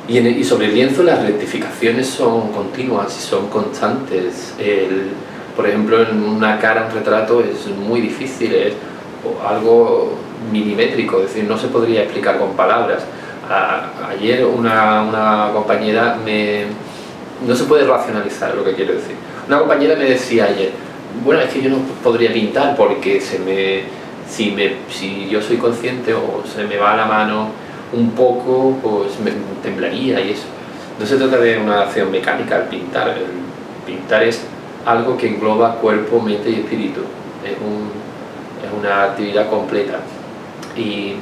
Y sobre el lienzo las rectificaciones son continuas y son constantes. Por ejemplo, en una cara, un retrato es muy difícil, es algo milimétrico, es decir, no se podría explicar con palabras. Ayer una compañera no se puede racionalizar lo que quiero decir. Una compañera me decía ayer, bueno, es que yo no podría pintar porque si yo soy consciente o se me va la mano un poco, pues me temblaría y eso. No se trata de una acción mecánica al pintar. El pintar es algo que engloba cuerpo, mente y espíritu. Es una actividad completa. Y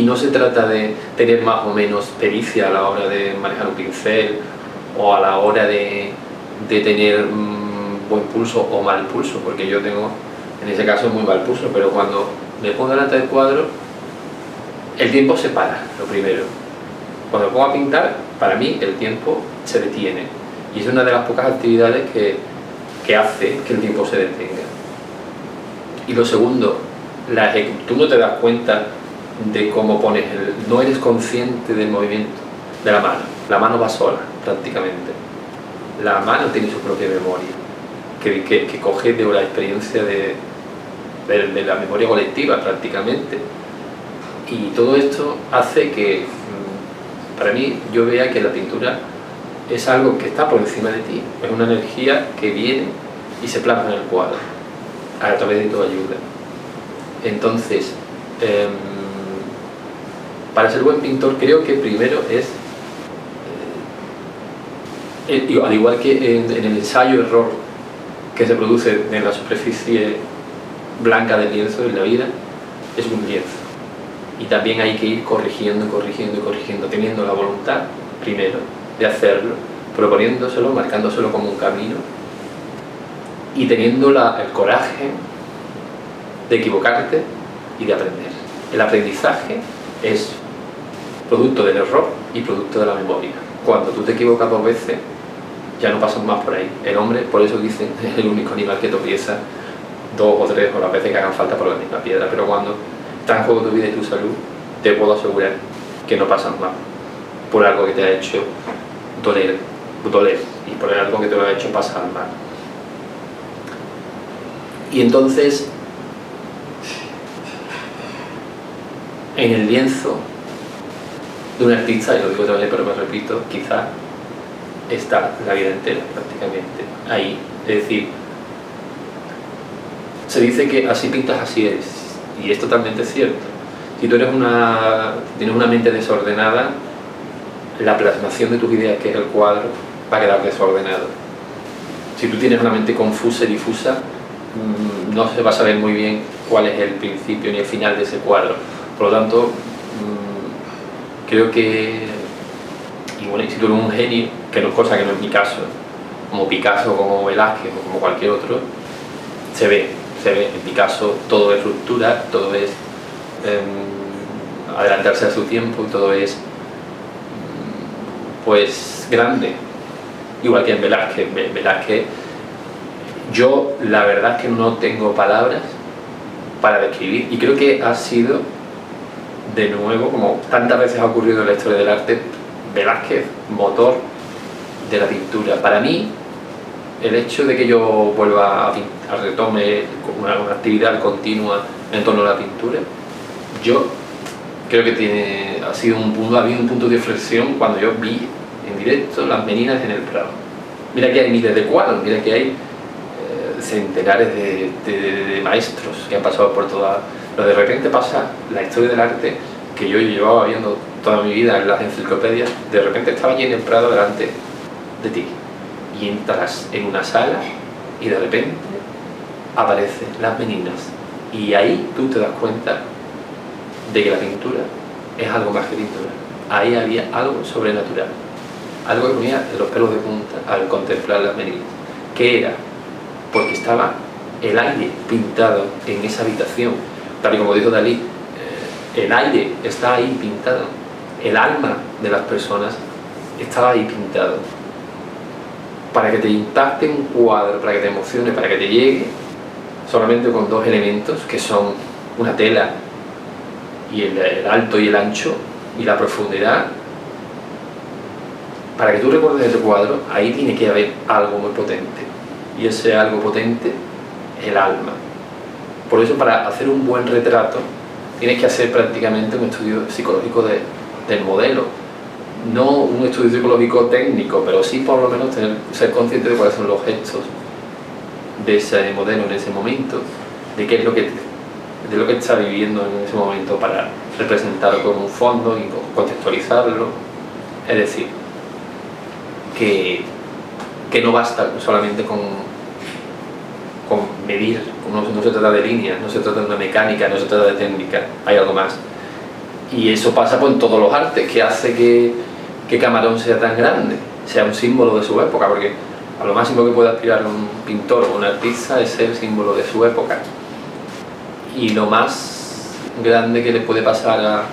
no se trata de tener más o menos pericia a la hora de manejar un pincel o a la hora de tener buen pulso o mal pulso, porque yo tengo, en ese caso, muy mal pulso, pero cuando me pongo delante del cuadro, el tiempo se para, lo primero. Cuando me pongo a pintar, para mí el tiempo se detiene. Y es una de las pocas actividades que hace que el tiempo se detenga. Y lo segundo, tú no te das cuenta de cómo pones no eres consciente del movimiento de la mano. La mano va sola, prácticamente. La mano tiene su propia memoria, que coge de la experiencia de la memoria colectiva, prácticamente. Y todo esto hace que, para mí, yo vea que la pintura es algo que está por encima de ti, es una energía que viene y se plasma en el cuadro, a través de tu ayuda. Entonces, para ser buen pintor creo que primero es, al igual que en el ensayo-error que se produce en la superficie blanca del lienzo en la vida, es un lienzo. Y también hay que ir corrigiendo, teniendo la voluntad, primero, de hacerlo, proponiéndoselo, marcándoselo como un camino y teniendo el coraje de equivocarte y de aprender. El aprendizaje es producto del error y producto de la memoria. Cuando tú te equivocas 2 veces, ya no pasas más por ahí. El hombre, por eso dicen, es el único animal que tropieza 2 o 3 o las veces que hagan falta por la misma piedra, pero cuando está en juego tu vida y tu salud, te puedo asegurar que no pasas más por algo que te ha hecho doler y por algo que te lo ha hecho pasar mal. Y entonces, en el lienzo de un artista, y lo digo otra vez pero me repito, quizá está la vida entera prácticamente ahí. Es decir, se dice que así pintas, así eres, y es totalmente cierto. Si tú tienes una mente desordenada, la plasmación de tus ideas, que es el cuadro, va a quedar desordenado. Si tú tienes una mente confusa y difusa, no se va a saber muy bien cuál es el principio ni el final de ese cuadro. Por lo tanto, creo que, y bueno, si tú eres un genio, que no es cosa que no es mi caso, como Picasso, como Velázquez o como cualquier otro, se ve. En Picasso todo es ruptura, todo es adelantarse a su tiempo, y todo es pues grande, igual que en Velázquez. Yo la verdad es que no tengo palabras para describir, y creo que ha sido, de nuevo, como tantas veces ha ocurrido en la historia del arte, Velázquez, motor de la pintura. Para mí, el hecho de que yo vuelva a retome una actividad continua en torno a la pintura, yo creo que ha habido un punto de inflexión cuando yo vi en directo Las Meninas en el Prado. Mira que hay miles de cuadros, mira que hay centenares de maestros que han pasado por toda. Pero de repente pasa la historia del arte que yo llevaba viendo toda mi vida en las enciclopedias, de repente estaba allí en el Prado delante de ti. Y entras en una sala y de repente aparecen Las Meninas, y ahí tú te das cuenta de que la pintura es algo más que pintura. Ahí había algo sobrenatural, algo que ponía los pelos de punta al contemplar Las Meninas. ¿Qué era? Porque estaba el aire pintado en esa habitación, tal y como dijo Dalí, el aire está ahí pintado, el alma de las personas estaba ahí pintado. Para que te impacte un cuadro, para que te emocione, para que te llegue, solamente con 2 elementos, que son una tela y el alto y el ancho y la profundidad, para que tú recuerdes ese cuadro, ahí tiene que haber algo muy potente. Y ese algo potente es el alma. Por eso, para hacer un buen retrato, tienes que hacer prácticamente un estudio psicológico del modelo. No un estudio psicológico técnico, pero sí por lo menos ser consciente de cuáles son los gestos de ese modelo en ese momento, de qué es lo que está viviendo en ese momento para representarlo con un fondo y contextualizarlo. Es decir, que no basta solamente con medir, no se trata de líneas, no se trata de una mecánica, no se trata de técnica, hay algo más. Y eso pasa pues en todos los artes, que hace que Camarón sea tan grande, sea un símbolo de su época, porque a lo máximo que puede aspirar un pintor o un artista es ser símbolo de su época. Y lo más grande que le puede pasar a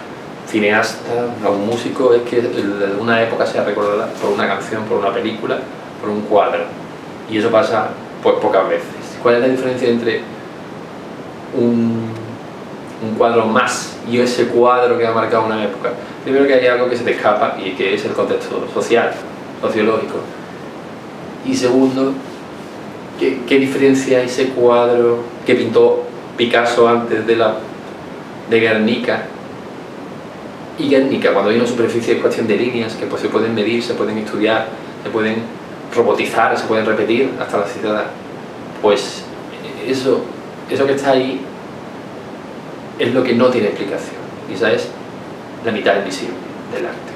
cineasta, a un músico, es que de una época sea recordada por una canción, por una película, por un cuadro. Y eso pasa pues pocas veces. ¿Cuál es la diferencia entre un cuadro más y ese cuadro que ha marcado una época? Primero, que hay algo que se te escapa y que es el contexto social, sociológico. Y segundo, ¿qué diferencia ese cuadro que pintó Picasso antes de Guernica? Y Guernica, cuando hay una superficie, es cuestión de líneas que pues se pueden medir, se pueden estudiar, se pueden robotizar, se pueden repetir hasta la saciedad. Pues eso que está ahí es lo que no tiene explicación, y esa es la mitad invisible del arte.